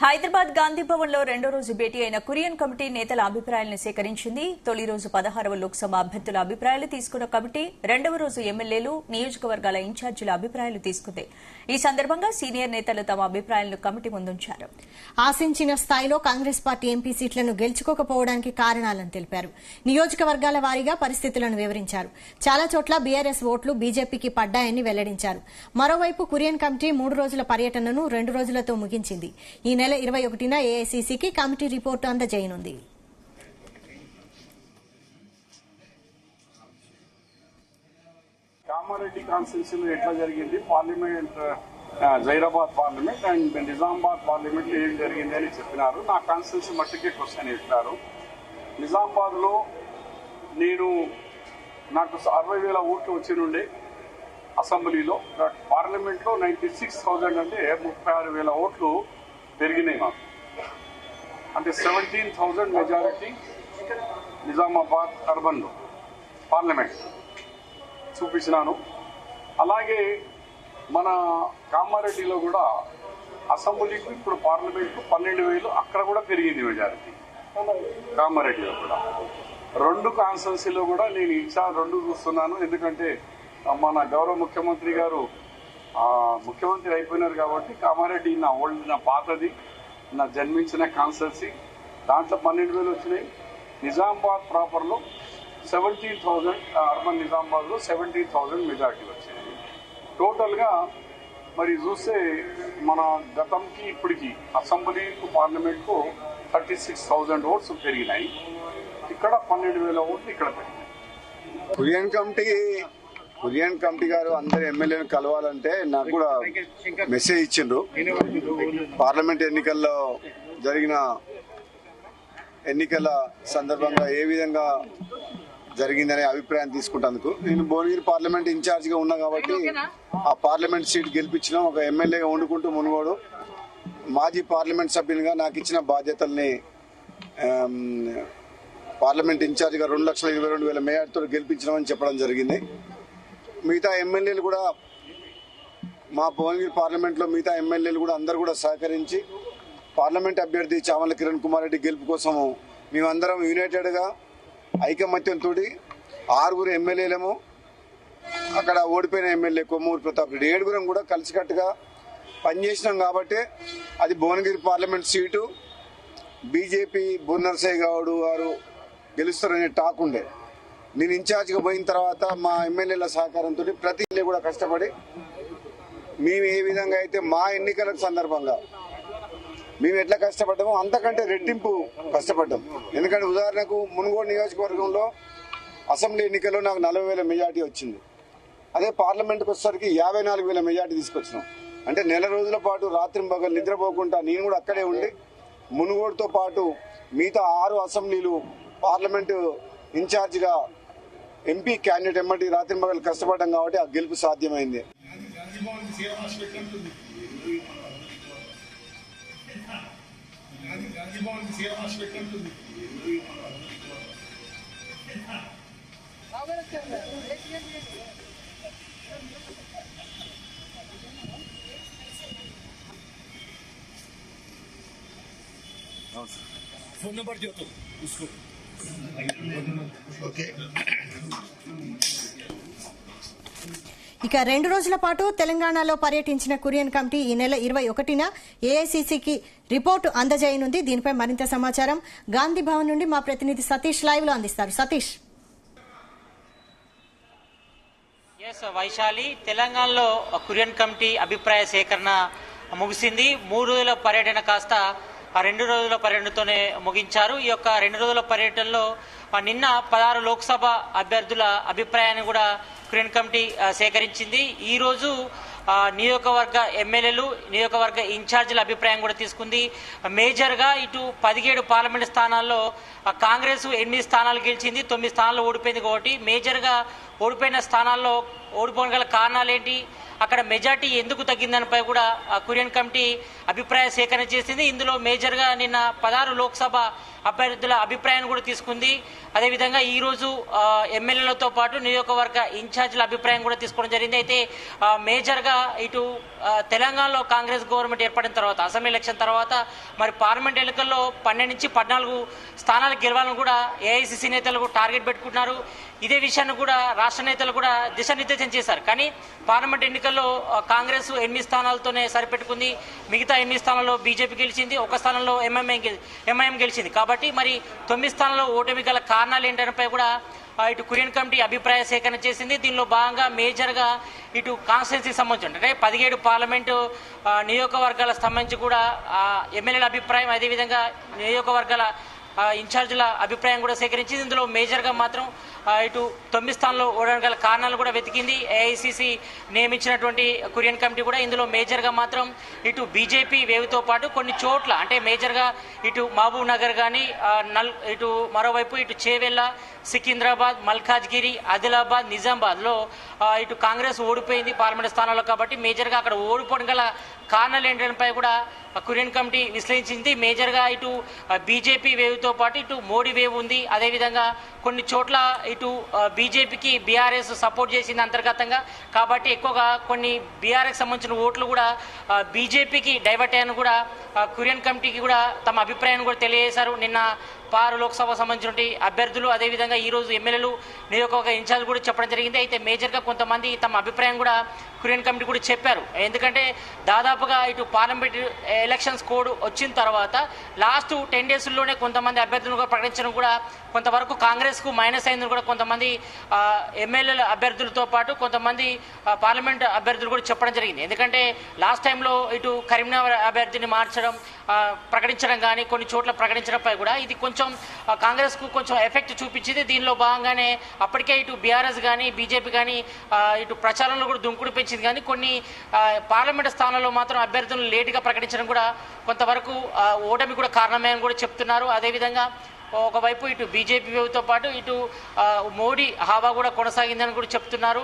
హైదరాబాద్ గాంధీ భవన్ లో రెండో రోజు భేటీ అయిన కురియన్ కమిటీ నేతల అభిప్రాయాలను సేకరించింది. తొలి రోజు 16వ లోక్సభ అభ్యర్థుల అభిప్రాయాలు తీసుకున్న కమిటీ రెండవ రోజు ఎమ్మెల్యేలు, నియోజకవర్గాల ఇన్ఛార్జీల అభిప్రాయాలు తీసుకుంది. ఈ సందర్భంగా సీనియర్ నేతలు తమ అభిప్రాయాలను కమిటీ ముందుంచారు. ఆశించిన స్థాయిలో కాంగ్రెస్ పార్టీ ఎంపీ సీట్లను గెలుచుకోకపోవడానికి కారణాలను తెలిపారు. నియోజకవర్గాల వారీగా పరిస్థితులను వివరించారు. చాలా చోట్ల బీఆర్ఎస్ ఓట్లు బీజేపీకి పడ్డాయని వెల్లడించారు. మరోవైపు కురియన్ కమిటీ 3 రోజుల పర్యటనను 2 రోజులతో ముగించింది. ఈ నెల 21న ఏఐసీసీకి కమిటీ రిపోర్టు అందజేయనుంది. కామారెడ్డి కాన్స్టిట్యూన్సీలో ఎట్లా జరిగింది, parliament Zaheerabad parliament and Nizamabad parliament ఏం జరిగింది అని చెప్పినారు. నా కాన్స్టిట్యూన్సీ మట్టుకే క్వశ్చన్ ఇస్తారు. నిజామాబాద్ లో నాకు 60,000 ఓట్లు వచ్చినుండే అసెంబ్లీలో. పార్లమెంట్ లో 96,000 అంటే 36,000 ఓట్లు పెరిగినాయి మాకు. అంటే 17,000 మెజారిటీ నిజామాబాద్ అర్బన్ లో పార్లమెంట్ చూపించినాను. అలాగే మన కామారెడ్డిలో కూడా అసెంబ్లీకి ఇప్పుడు పార్లమెంట్ 12,000 అక్కడ కూడా పెరిగింది మెజారిటీ కామారెడ్డిలో కూడా. 2 కాన్స్టిట్యున్సీలో కూడా నేను ఇన్ఛార్జ్ 2 చూస్తున్నాను. ఎందుకంటే మన గౌరవ ముఖ్యమంత్రి గారు ముఖ్యమంత్రి అయిపోయినారు కాబట్టి కామారెడ్డి నా పాతది, నా జన్మించిన కాన్స్టిట్యున్సీ. దాంట్లో 12,000 వచ్చినాయి. నిజామాబాద్ ప్రాపర్లో 17,000, అర్బన్ నిజామాబాద్లో 17,000 మెజార్టీ వచ్చినాయి. టోటల్గా మరి చూస్తే మన గతంకి ఇప్పటికి అసెంబ్లీకు పార్లమెంట్కు 36,000 ఓట్స్ పెరిగినాయి. ఇక్కడ 12,000 ఓట్లు ఇక్కడ పెరిగినాయి. కురియన్ కమిటీ గారు అందరు ఎమ్మెల్యేలు కలవాలంటే నాకు కూడా మెసేజ్ ఇచ్చిండ్రు. పార్లమెంట్ ఎన్నికల్లో జరిగిన ఎన్నికల సందర్భంగా ఏ విధంగా జరిగిందనే అభిప్రాయం తీసుకుంటేందుకు నేను భువనగిరి పార్లమెంట్ ఇన్ఛార్జ్ గా ఉన్నా కాబట్టి ఆ పార్లమెంట్ సీట్ గెలిపించిన ఒక ఎమ్మెల్యేగా వండుకుంటూ మునుగోడు మాజీ పార్లమెంట్ సభ్యునిగా నాకు ఇచ్చిన బాధ్యతల్ని పార్లమెంట్ ఇన్ఛార్జ్ గా 2,22,000 మేయర్తో గెలిపించడం చెప్పడం జరిగింది. మిగతా ఎమ్మెల్యేలు కూడా మా భువనగిరి పార్లమెంట్ లో మిగతా ఎమ్మెల్యేలు కూడా అందరూ కూడా సహకరించి పార్లమెంట్ అభ్యర్థి చామల కిరణ్ కుమార్ రెడ్డి గెలుపు కోసం మేమందరం యునైటెడ్ గా ఐకమత్యంతో 6 ఎమ్మెల్యేలము, అక్కడ ఓడిపోయిన ఎమ్మెల్యే కొమ్మూరు ప్రతాప్ రెడ్డి 7 కూడా కలిసికట్టుగా పనిచేసినాం. కాబట్టి అది Bhuvanagiri parliament seat BJP Bunnarsaiah Goud garu గెలుస్తారనే టాక్ ఉండే. నేను ఇన్ఛార్జ్గా పోయిన తర్వాత మా ఎమ్మెల్యేల సహకారంతో ప్రతి ఇల్లు కూడా కష్టపడి మేము ఏ విధంగా అయితే మా ఎన్నికల సందర్భంగా మేము ఎట్లా కష్టపడ్డామో అంతకంటే రెట్టింపు కష్టపడ్డాం. ఎందుకంటే ఉదాహరణకు మునుగోడు నియోజకవర్గంలో అసెంబ్లీ ఎన్నికల్లో నాకు 40,000 మెజార్టీ వచ్చింది. అదే పార్లమెంట్కి వచ్చేసరికి 54,000 మెజార్టీ తీసుకొచ్చినాం. అంటే నెల రోజుల పాటు రాత్రి పగలు నిద్రపోకుండా నేను కూడా అక్కడే ఉండి మునుగోడుతో పాటు మిగతా 6 అసెంబ్లీలు పార్లమెంటు ఇన్ఛార్జిగా ఎంపీ క్యాండిడేట్ ఎమ్మటి రాత్రి మగలు కష్టపడ్డాం కాబట్టి ఆ గెలుపు సాధ్యమైంది. फोन नंबर दियो तो उसको ओके. ఇక 2 రోజుల పాటు తెలంగాణలో పర్యటించిన కురియన్ కమిటీ ఈ నెల 21న ఏఐసీసీకి రిపోర్టు అందజేయనుంది. దీనిపై మరింత సమాచారం గాంధీ భవన్ నుండి మా ప్రతినిధి సతీష్ లైవ్ లో అందిస్తారు. సతీష్. వైశాలి, తెలంగాణలో కురియన్ కమిటీ అభిప్రాయ సేకరణ ముగిసింది. 3 రోజుల పర్యటన కాస్త 2 రోజుల పర్యటనతోనే ముగించారు. ఈ యొక్క 2 రోజుల పర్యటనలో నిన్న 16 లోక్సభ అభ్యర్థుల అభిప్రాయాన్ని కూడా కురియన్ కమిటీ సేకరించింది. ఈ రోజు నియోజకవర్గ ఎమ్మెల్యేలు, నియోజకవర్గ ఇన్ఛార్జీల అభిప్రాయం కూడా తీసుకుంది. మేజర్గా ఇటు 17 పార్లమెంట్ స్థానాల్లో కాంగ్రెస్ 8 స్థానాలు గెలిచింది, 9 స్థానాల్లో ఓడిపోయింది. కాబట్టి మేజర్గా ఓడిపోయిన స్థానాల్లో ఓడిపోయిన గల కారణాలు ఏంటి, అక్కడ మెజార్టీ ఎందుకు తగ్గిందనిపై కూడా కురియన్ కమిటీ అభిప్రాయ సేకరణ చేసింది. ఇందులో మేజర్గా నిన్న 16 లోక్సభ అభ్యర్థుల అభిప్రాయాన్ని కూడా తీసుకుంది. అదేవిధంగా ఈరోజు ఎమ్మెల్యేలతో పాటు నియోజకవర్గ ఇన్ఛార్జీల అభిప్రాయం కూడా తీసుకోవడం జరిగింది. అయితే మేజర్గా ఇటు తెలంగాణలో కాంగ్రెస్ గవర్నమెంట్ ఏర్పడిన తర్వాత, అసెంబ్లీ ఎలక్షన్ తర్వాత మరి పార్లమెంట్ ఎన్నికల్లో 12 నుంచి 14 స్థానాలు గెలవాలని కూడా ఏఐసిసి నేతలు టార్గెట్ పెట్టుకుంటున్నారు. ఇదే విషయాన్ని కూడా రాష్ట్ర నేతలు కూడా దిశానిర్దేశం చేశారు. కానీ పార్లమెంట్ ఎన్నికల్లో కాంగ్రెస్ 8 స్థానాలతోనే సరిపెట్టుకుంది. మిగతా 8 స్థానాల్లో బీజేపీ గెలిచింది, ఒక స్థానంలో ఎంఐఎం గెలిచింది. కాబట్టి మరి 9 స్థానాల్లో ఓటమి గల కారణాలు ఏంటనిపై కూడా ఇటు కురియన్ కమిటీ అభిప్రాయ సేకరణ చేసింది. దీనిలో భాగంగా మేజర్గా ఇటు కాన్స్టిట్యున్సీకి సంబంధించి అంటే 17 పార్లమెంటు నియోజకవర్గాల సంబంధించి కూడా ఎమ్మెల్యేల అభిప్రాయం, అదేవిధంగా నియోజకవర్గాల ఇన్ఛార్జీల అభిప్రాయం కూడా సేకరించింది. ఇందులో మేజర్గా మాత్రం ఇటు 9 స్థానాల్లో ఓడడానికి గల కారణాలు కూడా వెతికింది ఏఐసిసి నియమించినటువంటి కురియన్ కమిటీ కూడా. ఇందులో మేజర్గా మాత్రం ఇటు బీజేపీ వేవ్తో పాటు కొన్ని చోట్ల అంటే మేజర్గా ఇటు మహబూబ్ నగర్ కానీ ఇటు మరోవైపు ఇటు చేవెళ్ళ, సికింద్రాబాద్, మల్కాజ్గిరి, ఆదిలాబాద్, నిజామాబాద్లో ఇటు కాంగ్రెస్ ఓడిపోయింది పార్లమెంట్ స్థానాల్లో. కాబట్టి మేజర్గా అక్కడ ఓడిపోవడం గల కారణాలు ఏంటంటే కూడా కురియన్ కమిటీ విశ్లేషించింది. మేజర్గా ఇటు బీజేపీ వేవ్తో పాటు ఇటు మోడీ వేవ్ ఉంది. అదేవిధంగా కొన్ని చోట్ల ఇటు బీజేపీకి బీఆర్ఎస్ సపోర్ట్ చేసింది అంతర్గతంగా. కాబట్టి ఎక్కువగా కొన్ని బీఆర్ఎస్ సంబంధించిన ఓట్లు కూడా బీజేపీకి డైవర్ట్ అయ్యాను కూడా కురియన్ కమిటీకి కూడా తమ అభిప్రాయాన్ని కూడా తెలియజేశారు. నిన్న 6 లోక్సభ సంబంధించిన అభ్యర్థులు, అదేవిధంగా ఈరోజు ఎమ్మెల్యేలు నియోజకవర్గ ఇన్ఛార్జ్ కూడా చెప్పడం జరిగింది. అయితే మేజర్గా కొంతమంది తమ అభిప్రాయం కూడా కురియన్ కమిటీ కూడా చెప్పారు. ఎందుకంటే దాదాపుగా ఇటు పార్లమెంట్ ఎలక్షన్స్ కోడ్ వచ్చిన తర్వాత లాస్ట్ 10 డేస్లోనే కొంతమంది అభ్యర్థులను కూడా ప్రకటించడం కూడా కొంతవరకు కాంగ్రెస్కు మైనస్ అయిందని కూడా కొంతమంది ఎమ్మెల్యేల అభ్యర్థులతో పాటు కొంతమంది పార్లమెంట్ అభ్యర్థులు కూడా చెప్పడం జరిగింది. ఎందుకంటే లాస్ట్ టైంలో ఇటు కరీంనగర్ అభ్యర్థిని మార్చడం, ప్రకటించడం కానీ కొన్ని చోట్ల ప్రకటించడంపై కూడా ఇది కొంచెం కాంగ్రెస్కు కొంచెం ఎఫెక్ట్ చూపించింది. దీనిలో భాగంగానే అప్పటికే ఇటు బీఆర్ఎస్ కానీ బీజేపీ కానీ ఇటు ప్రచారంలో కూడా దుంకుడు పెంచింది. కానీ కొన్ని పార్లమెంట్ స్థానాల్లో మాత్రం అభ్యర్థులను లేటుగా ప్రకటించడం కూడా కొంతవరకు ఓటమి కూడా కారణమే అని కూడా చెప్తున్నారు. అదేవిధంగా ఒకవైపు ఇటు బీజేపీ వేవ్తో పాటు ఇటు మోడీ హావా కూడా కొనసాగిందని కూడా చెప్తున్నారు.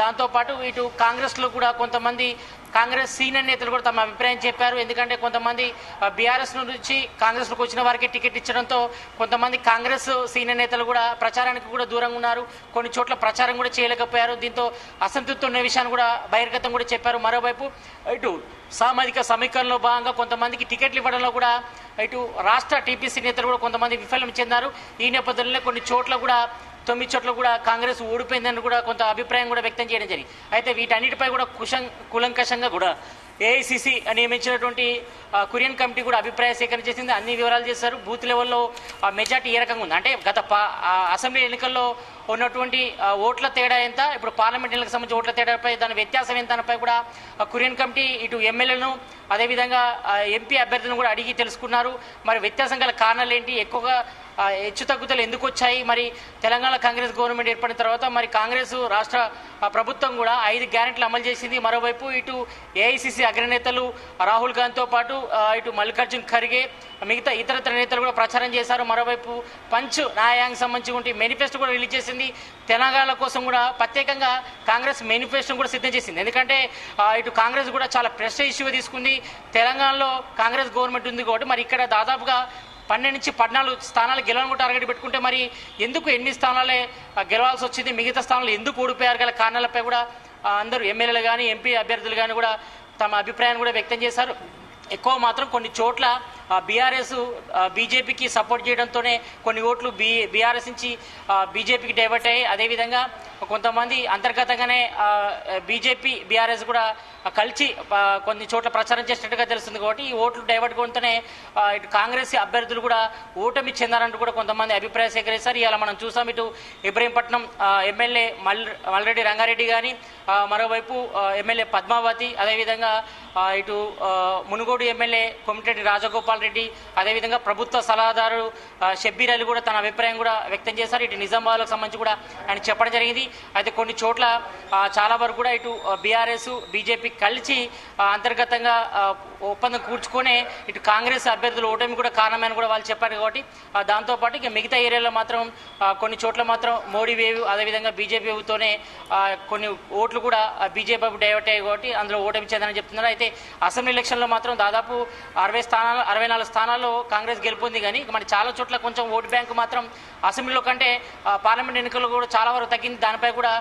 దాంతోపాటు ఇటు కాంగ్రెస్లో కూడా కొంతమంది కాంగ్రెస్ సీనియర్ నేతలు కూడా తమ అభిప్రాయం చెప్పారు. ఎందుకంటే కొంతమంది బీఆర్ఎస్ నుంచి కాంగ్రెస్లోకి వచ్చిన వారికి టికెట్ ఇచ్చడంతో కొంతమంది కాంగ్రెస్ సీనియర్ నేతలు కూడా ప్రచారానికి కూడా దూరంగా ఉన్నారు. కొన్ని చోట్ల ప్రచారం కూడా చేయలేకపోయారు. దీంతో అసంతృప్తి ఉన్న విషయాన్ని కూడా బహిర్గతం కూడా చెప్పారు. మరోవైపు ఇటు సామాజిక సమీకరణలో భాగంగా కొంతమందికి టికెట్లు ఇవ్వడంలో కూడా ఇటు రాష్ట్ర టీపీసీ నేతలు కూడా కొంతమంది విఫలం చెందారు. ఈ నేపథ్యంలో కొన్ని చోట్ల కూడా 9 చోట్ల కూడా కాంగ్రెస్ ఓడిపోయిందని కూడా కొంత అభిప్రాయం కూడా వ్యక్తం చేయడం జరిగింది. అయితే వీటన్నిటిపై కూడా కులంకషంగా కూడా ఏఐసిసి నియమించినటువంటి కురియన్ కమిటీ కూడా అభిప్రాయ సేకరణ చేసింది. అన్ని వివరాలు చేశారు. బూత్ లెవెల్లో మెజార్టీ ఏ రకంగా ఉంది అంటే గత అసెంబ్లీ ఎన్నికల్లో ఉన్నటువంటి ఓట్ల తేడా ఎంత, ఇప్పుడు పార్లమెంట్ ఎన్నికలకు సంబంధించి ఓట్ల తేడాపై దాని వ్యత్యాసం ఎంత అన్నపై కూడా కురియన్ కమిటీ ఇటు ఎమ్మెల్యేలను అదేవిధంగా ఎంపీ అభ్యర్థులను కూడా అడిగి తెలుసుకున్నారు. మరి వ్యత్యాసం గల కారణాలు ఏంటి, ఎక్కువగా హెచ్చు తగ్గుదలు ఎందుకు వచ్చాయి, మరి తెలంగాణ కాంగ్రెస్ గవర్నమెంట్ ఏర్పడిన తర్వాత మరి కాంగ్రెస్ రాష్ట్ర ప్రభుత్వం కూడా 5 గ్యారెంటీలు అమలు చేసింది. మరోవైపు ఇటు ఏఐసిసి అగ్రనేతలు రాహుల్ గాంధీతో పాటు ఇటు మల్లికార్జున్ ఖర్గే మిగతా ఇతర నేతలు కూడా ప్రచారం చేశారు. మరోవైపు పంచ్ న్యాయాంగ సంబంధించి మేనిఫెస్టో కూడా రిలీజ్ చేసింది. తెలంగాణ కోసం కూడా ప్రత్యేకంగా కాంగ్రెస్ మేనిఫెస్టోను కూడా సిద్ధం చేసింది. ఎందుకంటే ఇటు కాంగ్రెస్ కూడా చాలా ప్రెస్టేజ్ ఇష్యూగా తీసుకుంది. తెలంగాణలో కాంగ్రెస్ గవర్నమెంట్ ఉంది కాబట్టి మరి ఇక్కడ దాదాపుగా 12 నుంచి 14 స్థానాలు గెలవాలని టార్గెట్ పెట్టుకుంటే మరి ఎందుకు 8 స్థానాలే గెలవాల్సి వచ్చింది, మిగతా స్థానాలు ఎందుకు ఓడిపోయారు గల కారణాలపై కూడా అందరూ ఎమ్మెల్యేలు కానీ ఎంపీ అభ్యర్థులు కానీ కూడా తమ అభిప్రాయాన్ని కూడా వ్యక్తం చేశారు. ఎక్కువ మాత్రం కొన్ని చోట్ల బీఆర్ఎస్ బీజేపీకి సపోర్ట్ చేయడంతోనే కొన్ని ఓట్లు బీఆర్ఎస్ నుంచి బీజేపీకి డైవర్ట్ అయ్యాయి. అదేవిధంగా కొంతమంది అంతర్గతంగానే బీజేపీ బీఆర్ఎస్ కూడా కలిసి కొన్ని చోట్ల ప్రచారం చేసినట్టుగా తెలుస్తుంది. కాబట్టి ఈ ఓట్లు డైవర్ట్ కావడంతోనే ఇటు కాంగ్రెస్ అభ్యర్థులు కూడా ఓటమి చెందారంటూ కూడా కొంతమంది అభిప్రాయం సేకరిస్తారు. ఇవాళ మనం చూసాం ఇటు ఇబ్రహీంపట్నం ఎమ్మెల్యే మల్రెడ్డి రంగారెడ్డి కానీ, మరోవైపు ఎమ్మెల్యే పద్మావతి, అదేవిధంగా ఇటు మునుగోడు మునుగోడు ఎమ్మెల్యే కొమిటిరెడ్డి రాజగోపాల్ రెడ్డి, అదేవిధంగా ప్రభుత్వ సలహాదారు షబ్బీర్ అలీ కూడా తన అభిప్రాయం కూడా వ్యక్తం చేశారు. ఇటు నిజామాబాద్కు సంబంధించి కూడా ఆయన చెప్పడం జరిగింది. అయితే కొన్ని చోట్ల చాలా వరకు కూడా ఇటు బీఆర్ఎస్ బీజేపీ కలిసి అంతర్గతంగా ఒప్పందం కూర్చుకొని ఇటు కాంగ్రెస్ అభ్యర్థులు ఓటమి కూడా కారణమని కూడా వాళ్ళు చెప్పారు. కాబట్టి దాంతోపాటు ఇక మిగతా ఏరియాలో మాత్రం కొన్ని చోట్ల మాత్రం మోడీ వేవ్ అదేవిధంగా బీజేపీ వేవ్తోనే కొన్ని ఓట్లు కూడా బీజేపీ డైవర్ట్ అయ్యాయి. కాబట్టి అందులో ఓటమి చెందని చెప్తున్నారు. అయితే అసెంబ్లీ ఎలక్షన్లో మాత్రం దాదాపు 64 స్థానాల్లో కాంగ్రెస్ గెలుపొంది. కానీ మరి చాలా చోట్ల కొంచెం ఓటు బ్యాంకు మాత్రం అసెంబ్లీలో కంటే పార్లమెంట్ ఎన్నికల్లో కూడా చాలా వరకు తగ్గింది. దానిపై కూడా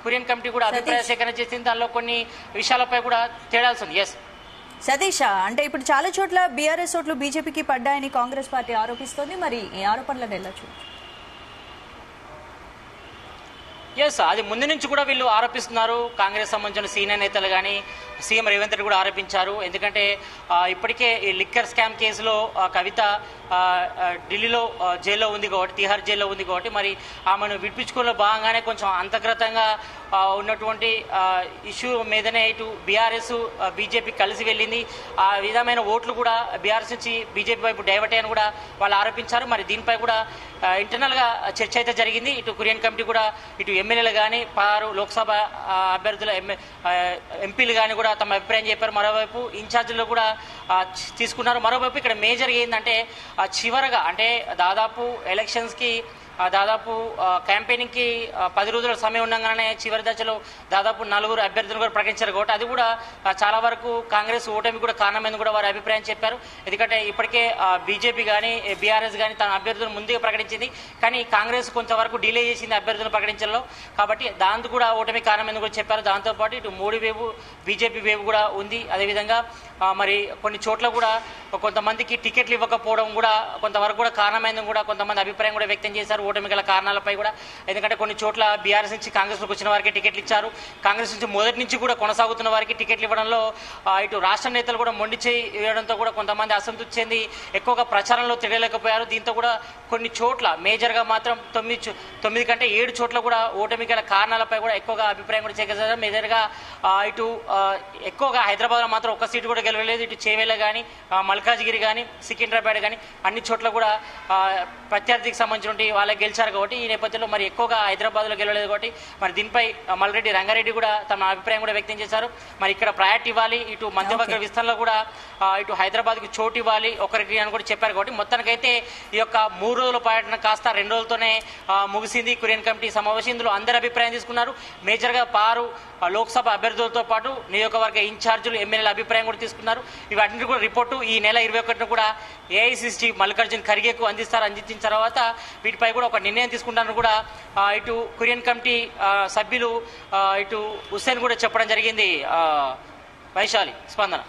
కురియన్ కమిటీ కూడా అభిప్రాయ సేకరణ చేసింది. దానిలో కొన్ని విషయాలపై కూడా తేడాల్సి ఉంది. ఎస్ సతీష్, అంటే ఇప్పుడు చాలా చోట్ల బీఆర్ఎస్ ఓట్లు బీజేపీకి పడ్డాయని కాంగ్రెస్ పార్టీ ఆరోపిస్తోంది. మరి ఈ ఆరోపణలను ఎలా చూడొచ్చు? ఎస్, అది ముందు నుంచి కూడా వీళ్ళు ఆరోపిస్తున్నారు. కాంగ్రెస్ సంబంధించిన సీనియర్ నేతలు కానీ సీఎం రేవంత్ రెడ్డి కూడా ఆరోపించారు. ఎందుకంటే ఇప్పటికే ఈ లిక్కర్ స్కామ్ కేసులో కవిత ఢిల్లీలో జైల్లో ఉంది కాబట్టి, తిహార్ జైల్లో ఉంది కాబట్టి మరి ఆమెను విడిపించుకునే భాగంగానే కొంచెం అంతర్గతంగా ఉన్నటువంటి ఇష్యూ మీదనే ఇటు బీఆర్ఎస్ బీజేపీ కలిసి వెళ్ళింది. ఆ విధమైన ఓట్లు కూడా బీఆర్ఎస్ నుంచి బీజేపీ వైపు డైవర్ట్ అయ్యని కూడా వాళ్ళు ఆరోపించారు. మరి దీనిపై కూడా ఇంటర్నల్గా చర్చ అయితే జరిగింది. ఇటు కురియన్ కమిటీ కూడా ఇటు ఎమ్మెల్యేలు కానీ 16 లోక్సభ అభ్యర్థుల ఎంపీలు కానీ కూడా తమ అభిప్రాయం చెప్పారు. మరోవైపు ఇన్ఛార్జీలు కూడా తీసుకున్నారు. మరోవైపు ఇక్కడ మేజర్గా ఏంటంటే చివరగా అంటే దాదాపు ఎలక్షన్స్కి దాదాపు క్యాంపెయినింగ్కి 10 రోజుల సమయం ఉండగానే చివరి దశలో దాదాపు 4 అభ్యర్థులు కూడా ప్రకటించారు. కాబట్టి అది కూడా చాలా వరకు కాంగ్రెస్ ఓటమి కూడా కారణమైంది కూడా వారి అభిప్రాయం చెప్పారు. ఎందుకంటే ఇప్పటికే బీజేపీ కానీ బీఆర్ఎస్ కానీ తన అభ్యర్థులను ముందుగా ప్రకటించింది. కానీ కాంగ్రెస్ కొంతవరకు డిలే చేసింది అభ్యర్థులను ప్రకటించడంలో. కాబట్టి దాంతో కూడా ఓటమి కారణమైంది కూడా చెప్పారు. దాంతోపాటు ఇటు మోడీ వేవ్ బీజేపీ వేవ్ కూడా ఉంది. అదేవిధంగా మరి కొన్ని చోట్ల కూడా కొంతమందికి టికెట్లు ఇవ్వకపోవడం కూడా కొంతవరకు కూడా కారణమైంది కూడా కొంతమంది అభిప్రాయం కూడా వ్యక్తం చేశారు ఓటమి గల కారణాలపై కూడా. ఎందుకంటే కొన్ని చోట్ల బీఆర్ఎస్ నుంచి కాంగ్రెస్లోకి వచ్చిన వారికి టికెట్లు ఇచ్చారు. కాంగ్రెస్ నుంచి మొదటి నుంచి కూడా కొనసాగుతున్న వారికి టికెట్లు ఇవ్వడంలో ఇటు రాష్ట్ర నేతలు కూడా మొండి చేయి వేయడంతో కూడా కొంతమంది అసంతృప్తి చెంది ఎక్కువగా ప్రచారంలో తిరగలేకపోయారు. దీంతో కూడా కొన్ని చోట్ల మేజర్గా మాత్రం 9 కంటే 7 చోట్ల కూడా ఓటమి గల కారణాలపై కూడా ఎక్కువగా అభిప్రాయం కూడా చేశారు. మేజర్గా ఇటు ఎక్కువగా హైదరాబాద్లో మాత్రం ఒక్క సీటు కూడా గెలవలేదు. ఇటు చేవేల కానీ మల్కాజ్గిరి కానీ సికింద్రాబాద్ కానీ అన్ని చోట్ల కూడా ప్రత్యర్థికి సంబంధించిన వాళ్ళకి గెలిచారు. కాబట్టి ఈ నేపథ్యంలో మరి ఎక్కువగా హైదరాబాద్లో గెలవలేదు. కాబట్టి మరి దీనిపై మల్రెడ్డి రంగారెడ్డి కూడా తమ అభిప్రాయం కూడా వ్యక్తం చేశారు. మరి ఇక్కడ ప్రయారిటీ ఇవ్వాలి, ఇటు మంత్రివర్గ విస్తరణలో కూడా ఇటు హైదరాబాద్కి చోటు ఇవ్వాలి ఒకరికి అని కూడా చెప్పారు. కాబట్టి మొత్తానికైతే ఈ యొక్క 3 రోజుల పర్యటన కాస్త 2 రోజులతోనే ముగిసింది కురియన్ కమిటీ సమావేశం. ఇందులో అందరి అభిప్రాయం తీసుకున్నారు. మేజర్గా 6 లోక్సభ అభ్యర్థులతో పాటు నియోజకవర్గ ఇన్ఛార్జీలు ఎమ్మెల్యేల అభిప్రాయం కూడా తీసుకున్నారు. ఇవన్నీ కూడా రిపోర్టు ఈ నెల 21న కూడా ఏఐసిసి మల్లికార్జున్ ఖర్గేకు అందించిన తర్వాత వీటిపై కూడా ఒక నిర్ణయం తీసుకుంటారని కూడా ఇటు కురియన్ కమిటీ సభ్యులు ఇటు హుస్సేన్ కూడా చెప్పడం జరిగింది. వైశాలి, స్పందన.